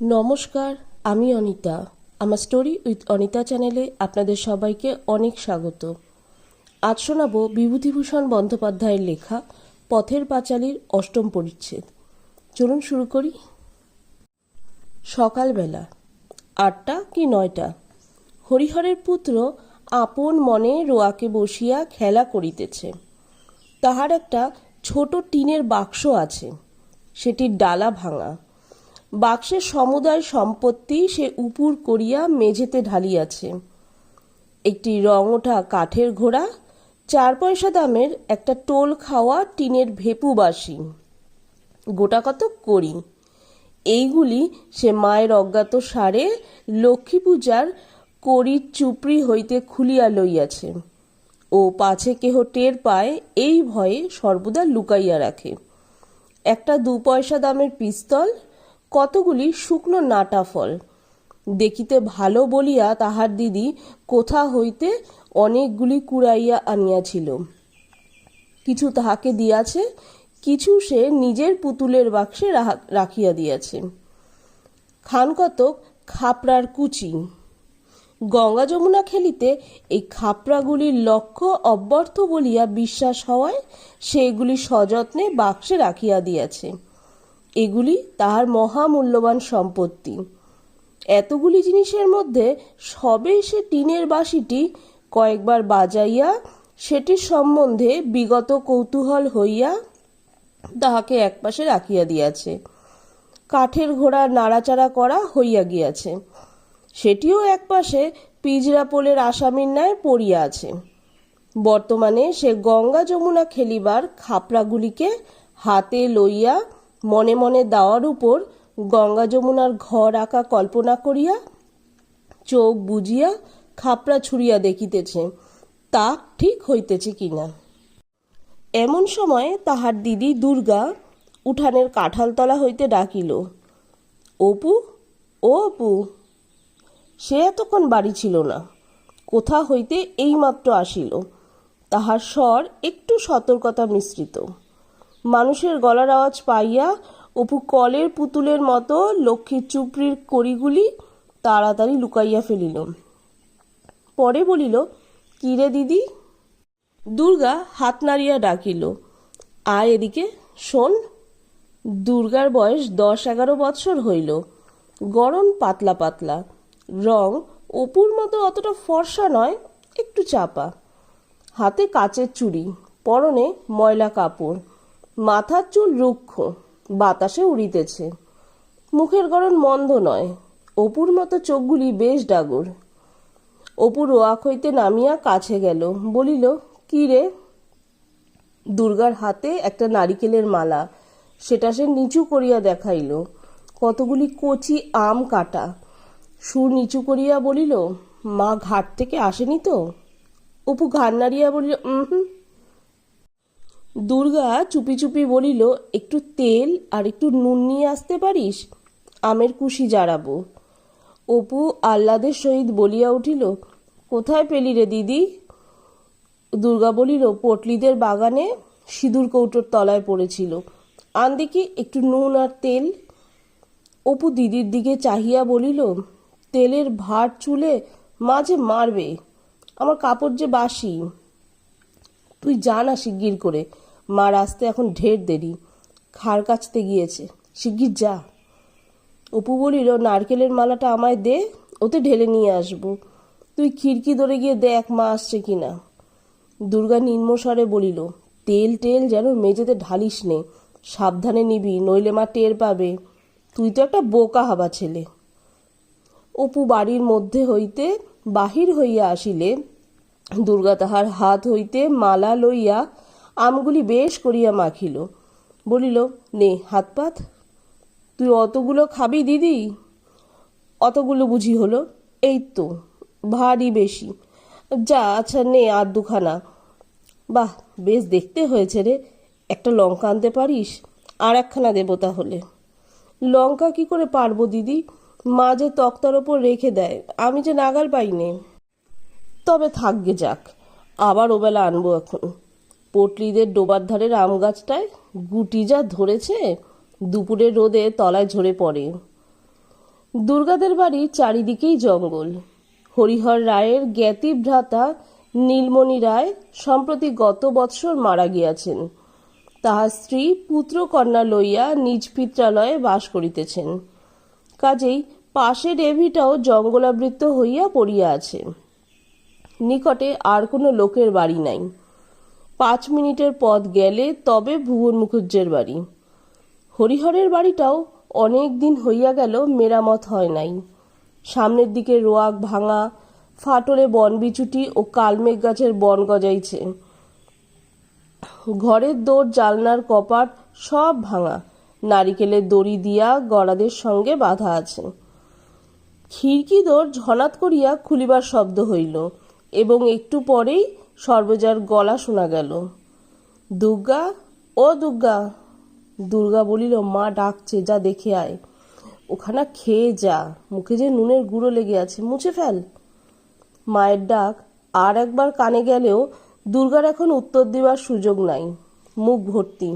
নমস্কার, আমি অনিতা। আমার স্টোরি উইথ অনিতা চ্যানেলে আপনাদের সবাইকে অনেক স্বাগত। আজ শোনাবো বিভূতিভূষণ বন্দ্যোপাধ্যায়ের লেখা পথের পাঁচালীর অষ্টম পরিচ্ছেদ। চলুন শুরু করি। সকালবেলা 8টা কি 9টা। হরিহরের পুত্র আপন মনে রোয়াকে বসিয়া খেলা করিতেছে। তাহার একটা ছোট টিনের বাক্স আছে, সেটির ডালা ভাঙা। বাক্সের সমুদয় সম্পত্তি সে উপুর করিয়া মেঝেতে ঢালিয়াছে। একটি রং ওঠা কাঠের ঘোড়া, 4 পয়সা দামের একটা টোল খাওয়া টিনের ভেপু বাসি, গোটা কত করি, এইগুলি সে মায়ের অজ্ঞাত সারে লক্ষ্মী পূজার করির চুপড়ি হইতে খুলিয়া লইয়াছে ও পাছে কেহ টের পায় এই ভয়ে সর্বদা লুকাইয়া রাখে। একটা 2 পয়সা দামের পিস্তল, কতগুলি শুকনো নাটা ফল, দেখিতে ভালো বলিয়া তাহার দিদি কোথা হইতে অনেকগুলি কুড়াইয়া আনিয়াছিল। কিছু তাহাকে দিয়াছে, কিছু সে নিজের পুতুলের বাক্সে রাখিয়া দিয়াছে। খান কতক খাপড়ার কুচি। গঙ্গা যমুনা খেলিতে এই খাপড়াগুলির লক্ষ্য অব্যর্থ বলিয়া বিশ্বাস হওয়ায় সেগুলি সযত্নে বাক্সে রাখিয়া দিয়াছে। এগুলি তাহার মহামূল্যবান সম্পত্তি। এতগুলি জিনিসের মধ্যে সবে সে টিনের বাঁশিটি কয়েকবার বাজাইয়া সেটির সম্বন্ধে বিগত কৌতূহল হইয়া তাহাকে একপাশে রাখিয়া দিয়াছে। কাঠের ঘোড়া নাড়াচাড়া করা হইয়া গিয়াছে, সেটিও একপাশে পিজরা পোলের আসামির ন্যায় পড়িয়া আছে। বর্তমানে সে গঙ্গা যমুনা খেলিবার খাপড়াগুলিকে হাতে লইয়া মনে মনে দাওয়ার উপর গঙ্গা যমুনার ঘর আঁকা কল্পনা করিয়া চোখ বুজিয়া খাপড়া ছুড়িয়া দেখিতেছে তা ঠিক হইতেছে কিনা। এমন সময় তাহার দিদি দুর্গা উঠানের কাঁঠালতলা হইতে ডাকিল, অপু, ও অপু। সে এতক্ষণ বাড়ি ছিল না, কোথা হইতে এইমাত্র আসিল। তাহার স্বর একটু সতর্কতা মিশ্রিত। মানুষের গলার আওয়াজ পাইয়া অপু কলের পুতুলের মতো লক্ষ্মীর চুপড়ির কড়িগুলি তাড়াতাড়ি লুকাইয়া ফেলিল। পরে বলিল, কি রে দিদি? দুর্গা হাত নাড়িয়া ডাকিল, আয় এদিকে, শোন। দুর্গার বয়স 10-11 বৎসর হইল। গড়ন পাতলা পাতলা, রং অপুর মতো অতটা ফর্সা নয়, একটু চাপা। হাতে কাচের চুড়ি, পরনে ময়লা কাপড়, মাথার চুল রুক্ষ, বাতাসে উড়িতেছে। মুখের গড়ন মন্দ নয়, অপুর মতো চোখগুলি বেশ ডাগর। অপু রোয়াক হইতে নামিয়া কাছে গেল, বলিল, কি রে? দুর্গার হাতে একটা নারিকেলের মালা, সেটা সে নিচু করিয়া দেখাইল। কতগুলি কচি আম কাটা। সুর নিচু করিয়া বলিল, মা ঘাট থেকে আসেনি তো? অপু ঘাড় নাড়িয়া বলিল, হুম। দুর্গা চুপি চুপি বলিল, একটু তেল আর একটু নুন নিয়ে আসতে পারিস? আমের কুশি জারাবো। অপু আহ্লাদের সহিত বলিয়া উঠিল, কোথায় পেলি রে দিদি? দুর্গা বলিল, পটলিদের বাগানে সিঁদুর কৌটোর তলায় পড়েছিল, আন দেখি একটু নুন আর তেল। অপু দিদির দিকে চাহিয়া বলিল, তেলের ভার চুলে মাঝে মারবে, আমার কাপড় যে বাসি। তুই যা না শিগগির করে, মার আসতে এখন ঢের দেরি, খাড় কাচতে গিয়েছে, শিগগির যা। অপু বলিল, নারকেলের মালাটা আমায় দে, ওতে ঢেলে নিয়ে আসবো। তুই খিড়কি ধরে গিয়ে দেখ মা আসছে কিনা। দুর্গা নিম্নস্বরে বলিল, তেল টেল যেন মেঝেতে ঢালিস নে, সাবধানে নিবি, নইলে মা টের পাবে। তুই তো একটা বোকা হাবা ছেলে। অপু বাড়ির মধ্যে হইতে বাহির হইয়া আসিলে দুর্গা তাহার হাত হইতে মালা লইয়া আমগুলি বেশ করিয়া মাখিল। বলিল, নে হাত পাত। তুই অতগুলো খাবি দিদি? অতগুলো বুঝি হলো? এই তো, ভারী বেশি। যা, আচ্ছা নে আর 2খানা। বাহ, বেশ দেখতে হয়েছে রে। একটা লঙ্কা আনতে পারিস? আর 1খানা দেবো তাহলে। লঙ্কা কি করে পারবো দিদি? মা যে তক্তার ওপর রেখে দেয়, আমি যে নাগাল পাই নে। তবে থাকগে যাক, আবার ওবেলা আনবো এখন। পটলিদের ডোবার ধারের আম গাছটায় গুটি যা ধরেছে, দুপুরের রোদে তলায় ঝরে পড়ে। দুর্গাদের বাড়ির চারিদিকেই জঙ্গল। হরিহর রায়ের জ্ঞাতি ভ্রাতা নীলমণি রায় সম্প্রতি গত বৎসর মারা গিয়াছেন। তাহার স্ত্রী পুত্র কন্যা লইয়া নিজ পিত্রালয়ে বাস করিতেছেন। কাজেই পাশের এভিটাও জঙ্গলাবৃত হইয়া পড়িয়া আছে। নিকটে আর কোনো লোকের বাড়ি নাই। 5 মিনিটের পথ গেলে তবে ভুবন মুখুজ্জের বাড়ি। হরিহরের বাড়িটাও অনেক দিন হইয়া গেল মেরামত হয় নাই। সামনের দিকে রোয়াক ভাঙা, ফাটলে বনবিচুটি ও কালমেঘ গাছের বন গজাইছে। ঘরের দৌড় জালনার কপাট সব ভাঙা, নারিকেলের দড়ি দিয়া গড়াদের সঙ্গে বাঁধা আছে। খিড়কি দৌড় ঝনাত করিয়া খুলিবার শব্দ হইল এবং একটু পরেই সর্বজার গলা শোনা গেল, দুর্গা, ও দুর্গা। দুর্গা বলিল, মা ডাকছে, যা দেখে আয়। ওখানা খেয়ে যা, মুখে যে নুনের গুঁড়ো লেগে আছে, মুছে ফেল। মায়ের ডাক আর একবার কানে গেলেও দুর্গার এখন উত্তর দেওয়ার সুযোগ নাই, মুখ ভর্তি।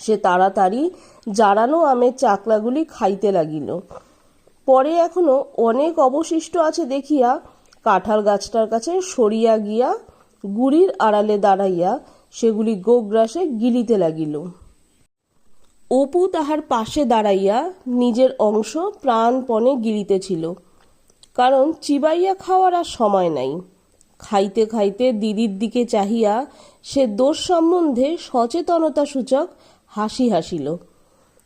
সে তাড়াতাড়ি জারানো আমের চাকলাগুলি খাইতে লাগিল। পরে এখনো অনেক অবশিষ্ট আছে দেখিয়া কাঁঠাল গাছটার কাছে সরিয়া গিয়া গুড়ির আড়ালে দাঁড়াইয়া সেগুলি গোগ্রাসে গিলিতে লাগিল। অপু তাহার পাশে দাঁড়াইয়া নিজের অংশ প্রাণপণে গিলিতেছিল, কারণ চিবাইয়া খাওয়ার আর সময় নাই। খাইতে খাইতে দিদির দিকে চাহিয়া সে দোষ সম্বন্ধে সচেতনতা সূচক হাসি হাসিল।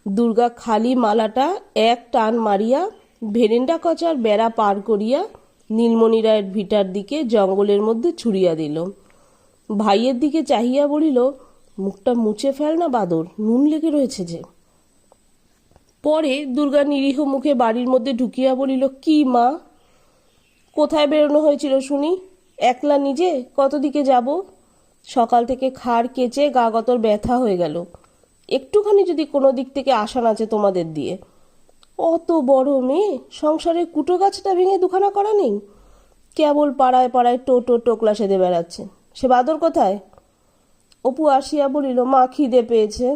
দুর্গা খালি মালাটা এক টান মারিয়া ভেরেন্ডা কচার বেড়া পার করিয়া নীলমণি রায়ের ভিটার দিকে জঙ্গলের মধ্যে ছুড়িয়া দিল। ভাইয়ের দিকে চাহিয়া বলিল, মুখটা মুছে ফেল না বাদর, নুন লেগে রয়েছে যে। পরে দুর্গা নিরীহ মুখে বাড়ির মধ্যে ঢুকিয়া বলিল, কি মা, কোথায় বেরোনো হয়েছিল শুনি? একলা নিজে কত দিকে যাব? সকাল থেকে খাড় কেচে গা গতর ব্যথা হয়ে গেল। একটুখানি যদি কোনো দিক থেকে আসান আছে তোমাদের দিয়ে। অত বড় মেয়ে, সংসারের কুটো গাছটা ভেঙে দুখানা করা নেই? কেবল পাড়ায় পাড়ায় টোটো টোকলা সেদে বেড়াচ্ছে। সে বাদর কোথায়? অপু আসিয়া বলিল, মা খিদে পেয়েছে।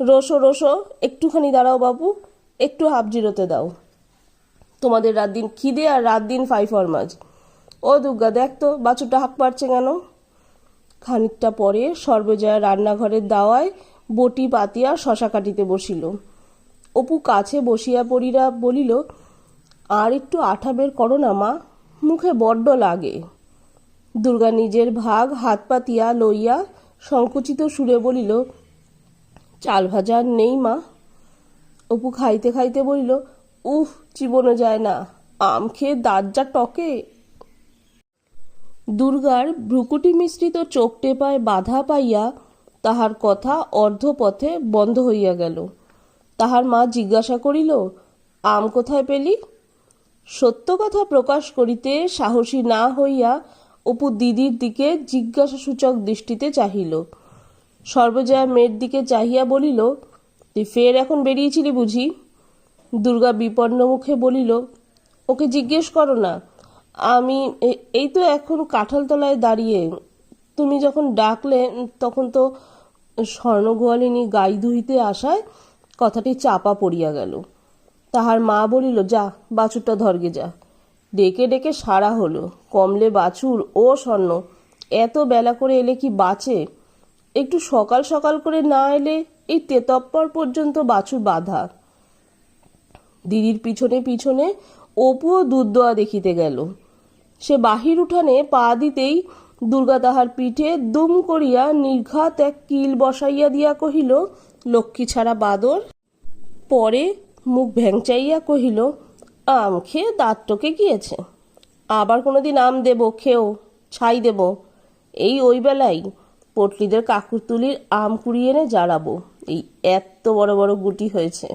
রোসো রোসো, একটুখানি দাঁড়াও বাবু, একটু হাফ জিরোতে দাও। তোমাদের রাত দিন খিদে আর রাত দিন ফাইফরমাজ। ও দুর্গা, দেখ তো বাছুরটা হাঁক পারছে কেন? খানিকটা পরে সর্বজয়া রান্নাঘরের দাওয়ায় বটি পাতিয়া শশা কাটিতে বসিল। অপু কাছে বসিয়া পড়িয়া বলিল, আর একটু আঠা বের করো না মা, মুখে বড্ড লাগে। দুর্গা নিজের ভাগ হাত পাতিয়া লইয়া সংকুচিত সুরে বলিল, চাল ভাজা আর নেই মা। অপু খাইতে খাইতে বলিল, উফ, চিবোনো যায় না, আম খেয়ে দাঁত যা টকে। দুর্গার ভ্রুকুটি মিশ্রিত চোখ টেপায় বাধা পাইয়া তাহার কথা অর্ধপথে বন্ধ হইয়া গেল। তাহার মা জিজ্ঞাসা করিল, আম কোথায় পেলি? সত্য কথা প্রকাশ করিতে সাহসী না হইয়া অপু দিদির দিকে জিজ্ঞাসাসূচক দৃষ্টিতে চাহিল। সর্বজয়া মেয়ের দিকে চাহিয়া বলিল, তুই ফের এখন বেরিয়েছিলি বুঝি? দুর্গা বিপন্ন মুখে বলিল, ওকে জিজ্ঞেস করো না, আমি এই তো এখন কাঁঠালতলায় দাঁড়িয়ে। তুমি যখন ডাকলে তখন তো স্বর্ণগোয়ালিনী গাই ধুইতে আসায় কথাটি চাপা পড়িয়া গেল। তাহার মা বলিল, যা বাছুরটা ধরগে যা। ডেকে ডেকে সারা হলো, কমলে বাছুর ও স্বর্ণ, এত বেলা করে এলে কি বাঁচে? একটু সকাল সকাল করে না এলে এই তেতপ্পর পর্যন্ত বাছুর বাঁধা। দিদির পিছনে পিছনে অপুও দুধ দোয়া দেখিতে গেল। সে বাহির উঠানে পা দিতেই দুর্গা তাহার পিঠে দুম করিয়া নির্ঘাত এক কিল বসাইয়া দিয়া কহিল, লক্ষ্মী ছাড়া বাদর। পরে মুখ ভ্যাংচাইয়া কহিল, আম খেয়ে দাঁত টকে গিয়েছে। আবার কোনোদিন আম দেব, খেও, ছাই দেব। এই ওই বেলাই পটলিদের কাকুরতুলির আম কুড়িয়ে এনে জারাবো। এই এত বড় বড় গুটি হয়েছে,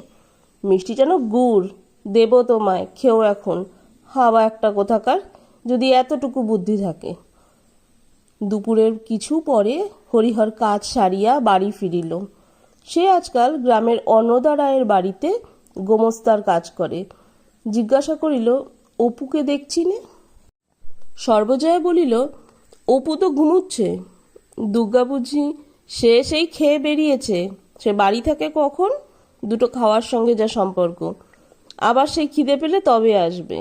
মিষ্টি যেন গুড়। দেব তোমায়, খেও এখন। হাওয়া একটা কোথাকার, যদি এতটুকু বুদ্ধি থাকে। দুপুরের কিছু পরে হরিহর কাজ সারিয়া বাড়ি ফিরিল। সে আজকাল গ্রামের অন্নদা রায়ের বাড়িতে গোমস্তার কাজ করে। জিজ্ঞাসা করিল, অপুকে দেখছি নে? সর্বজয়া বলিল, অপু তো ঘুমুচ্ছে। দুর্গা বুঝি সে সেই খেয়ে বেরিয়েছে। সে বাড়ি থাকে কখন? দুটো খাওয়ার সঙ্গে যা সম্পর্ক। আবার সেই খিদে পেলে তবে আসবে।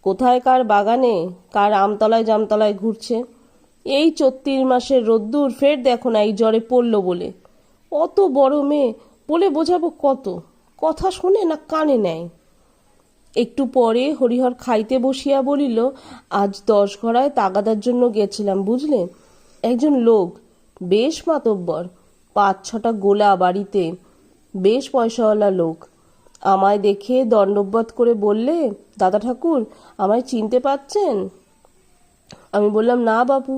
কোথায় কার বাগানে, কার আমতলায় জামতলায় ঘুরছে। এই 34 মাসের রোদ্দুর ফের দেখো না এই জ্বরে পড়ল বলে। অত বড় মেয়ে, বলে বোঝাবো কত? কথা শোনে না কানে নেয়। একটু পরে হরিহর খাইতে বসিয়া বলিল, আজ 10 ঘরায় তাগাদার জন্য গেছিলাম বুঝলে। একজন লোক, বেশ মাতব্বর, 5-6টা গোলা বাড়িতে, বেশ পয়সাওয়ালা লোক। আমায় দেখে দণ্ডবৎ করে বললে, দাদা ঠাকুর আমায় চিনতে পাচ্ছেন? আমি বললাম, না বাবু,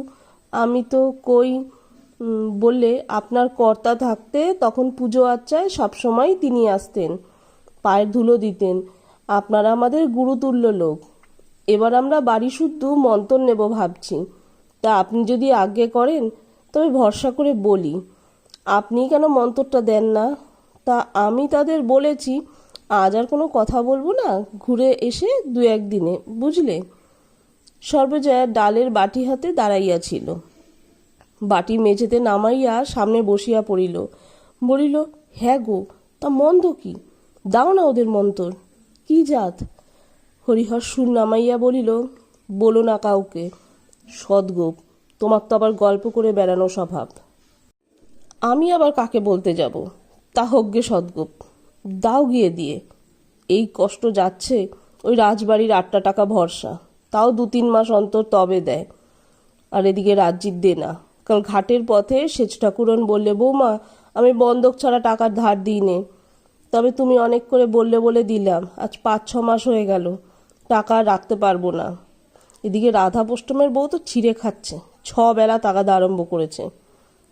আমি তো কই। বললে, আপনার কর্তা থাকতে তখন পুজো আচ্চায় সবসময় তিনি আসতেন, পায়ের ধুলো দিতেন। আপনারা আমাদের গুরুতুল্য লোক। এবার আমরা বাড়ি শুদ্ধ মন্তর নেব ভাবছি। তা আপনি যদি আজ্ঞে করেন তবে ভরসা করে বলি, আপনি কেন মন্তরটা দেন না? তা আমি তাদের বলেছি, আজ আর কোনো কথা বলবো না, ঘুরে এসে 2-1 দিনে, বুঝলে। সর্বজয়া ডালের বাটি হাতে দাঁড়াইয়াছিল। বাটি মেঝেতে নামাইয়া সামনে বসিয়া পড়িল। বলিল, হ্যাঁ গো, তা মন্দ কি? দাও না ওদের মন্তর। কি জাত? হরিহর সুর নামাইয়া বলিল, বলো না কাউকে। সদগোপ, তোমার তো আবার গল্প করে বেড়ানো স্বভাব। আমি আবার কাকে বলতে যাব? তা হোক গে সদগোপ, দাও গিয়ে দিয়ে। এই কষ্ট যাচ্ছে, ওই রাজবাড়ির 8টা টাকা ভরসা, তাও 2-3 মাস অন্তর তবে দেয়। আর এদিকে রাজ্যির দেনা। কাল ঘাটের পথে সেচ ঠাকুরন বললে, বৌমা আমি বন্ধক ছাড়া টাকার ধার দিই নে, তবে তুমি অনেক করে বললে বলে দিলাম, আজ 5-6 মাস হয়ে গেল, টাকা রাখতে পারবো না। এদিকে রাধাপষ্টমের বউ তো ছিঁড়ে খাচ্ছে, 6 বেলা তাগাদা আরম্ভ করেছে।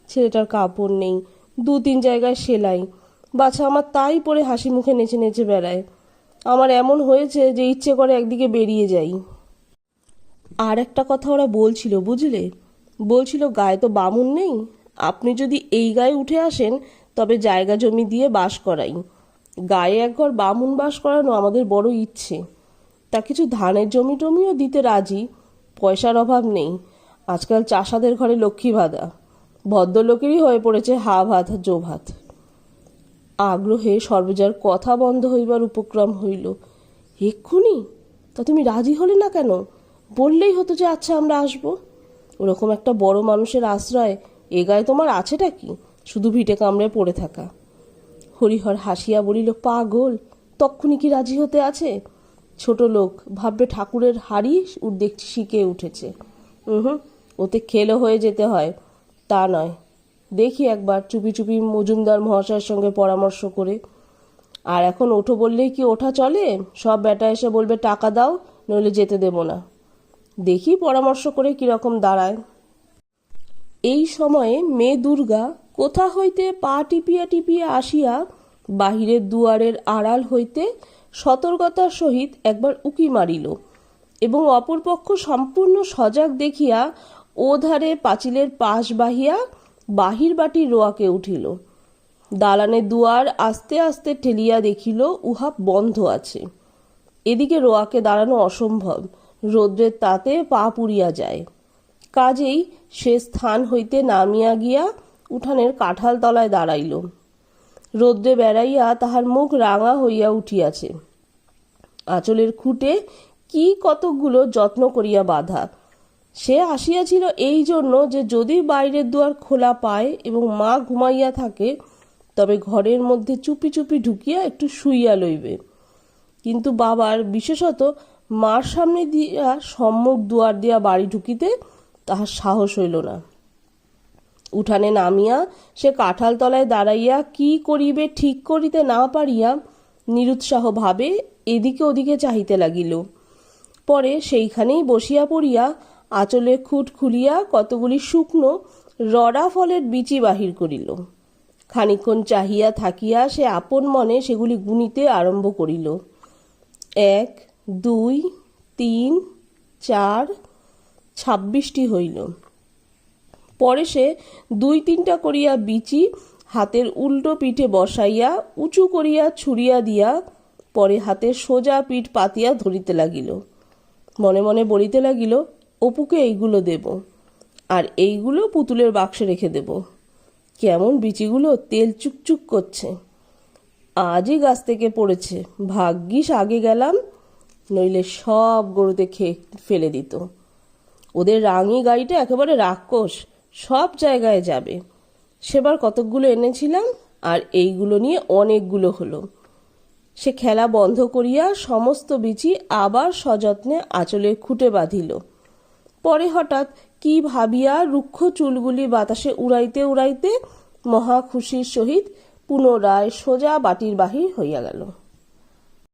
ছেলেটার কাপড় নেই, 2-3 জায়গায় সেলাই, বাছা আমার তাই পরে হাসি মুখে নেচে নেচে বেড়ায়। আমার এমন হয়েছে যে ইচ্ছে করে একদিকে বেরিয়ে যাই। আর একটা কথা ওরা বলছিল বুঝলে, বলছিল গায়ে তো বামুন নেই, আপনি যদি এই গায়ে উঠে আসেন তবে জায়গা জমি দিয়ে বাস করাই। গায়ে একঘর বামুন বাস করানো আমাদের বড় ইচ্ছে। তা কিছু ধানের জমি টমিও দিতে রাজি, পয়সার অভাব নেই। আজকাল চাষাদের ঘরে লক্ষ্মী ভাদা, ভদ্রলোকেরই হয়ে পড়েছে হা ভাত জো ভাত। আগ্রহে সর্বজার কথা বন্ধ হইবার উপক্রম হইল। এক্ষুনি? তা তুমি রাজি হলে না কেন? বললেই হতো যে আচ্ছা আমরা আসবো। ওরকম একটা বড় মানুষের আশ্রয় এ গায়ে তোমার আছেটা কি? শুধু ভিটে কামড়ে পড়ে থাকা। হরিহর হাসিয়া বলিল, পাগল, তক্ষুনি কি রাজি হতে আছে? ছোট লোক ভাববে ঠাকুরের হাড়ি দেখছি শিখে উঠেছে। ওতে খেলো হয়ে যেতে হয়, তা নয়। দেখি একবার চুপি চুপি মজুমদার মহাশয়ের সঙ্গে পরামর্শ করে। আর এখন ওঠো বললেই কি ওঠা চলে? সব বেটা এসে বলবে টাকা দাও, নইলে যেতে দেব না। দেখি পরামর্শ করে কিরকম দাঁড়ায়। এই সময়ে মেয়ে দুর্গা কোথা হইতে পা টিপিয়া টিপিয়া আসিয়া বাহিরের দুয়ারের আড়াল হইতে সতর্কতার সহিত একবার উকি মারিল এবং অপরপক্ষ সম্পূর্ণ সজাগ দেখিয়া ও ধারে পাঁচিলের পাশ বাহিয়া বাহির বাটির রোয়াকে উঠিল। দালানের দুয়ার আস্তে আস্তে ঠেলিয়া দেখিল উহা বন্ধ আছে। এদিকে রোয়াকে দাঁড়ানো অসম্ভব, রৌদ্রের তাতে পা পুড়িয়া যায়। কাজেই সে স্থান হইতে নামিয়া গিয়া উঠানের কাঁঠাল তলায় দাঁড়াইল। রৌদ্রে বেড়াইয়া তাহার মুখ রাঙা হইয়া উঠিয়াছে। আঁচলের খুঁটে কি কতকগুলো যত্ন করিয়া বাঁধা। সে আসিয়াছিল এই জন্য যে যদি বাইরের দুয়ার খোলা পায় এবং মা ঘুমাইয়া থাকে তবে ঘরের মধ্যে চুপি চুপি ঢুকিয়া একটু শুইয়া লইবে। কিন্তু বাবার, বিশেষত মার সামনে দিয়া সম্মুখ দুয়ার দিয়া বাড়ি ঢুকিতে তাহার সাহস হইল না। উঠানে নামিয়া সে কাঁঠাল তলায় দাঁড়াইয়া কি করিবে ঠিক করিতে না পারিয়া নিরুৎসাহ ভাবে এদিকে ওদিকে চাহিতে লাগিল। পরে সেইখানেই বসিয়া পড়িয়া আঁচলের খুঁট খুলিয়া কতগুলি শুকনো রড়া ফলের বিচি বাহির করিল। খানিক্ষণ চাহিয়া থাকিয়া সে আপন মনে সেগুলি গুনিতে আরম্ভ করিল। 1, 2, 3, 4, 26টি হইল। পরে সে 2-3টা করিয়া বিচি হাতের উল্টো পিঠে বসাইয়া উঁচু করিয়া ছুড়িয়া দিয়া পরে হাতের সোজা পিঠ পাতিয়া ধরিতে লাগিল। মনে মনে বলিতে লাগিল, অপুকে এইগুলো দেব, আর এইগুলো পুতুলের বাক্সে রেখে দেব। কেমন বিচিগুলো তেল চুকচুক করছে। আজই গাছ থেকে পড়েছে, ভাগ্যিস আগে গেলাম, নইলে সব গরুতে খেয়ে ফেলে দিত। ওদের রাঙি গাড়িটা একেবারে রাক্ষস, সব জায়গায় যাবে। সেবার কতকগুলো এনেছিলাম, আর এইগুলো নিয়ে অনেকগুলো হলো। সে খেলা বন্ধ করিয়া সমস্ত বিচি আবার সযত্নে আঁচলে খুঁটে বাঁধিল। পরে হঠাৎ কি ভাবিয়া রুক্ষ চুলগুলি বাতাসে উড়াইতে উড়াইতে মহা খুশির সহিত পুনরায় সোজা বাটির বাহির হইয়া গেল।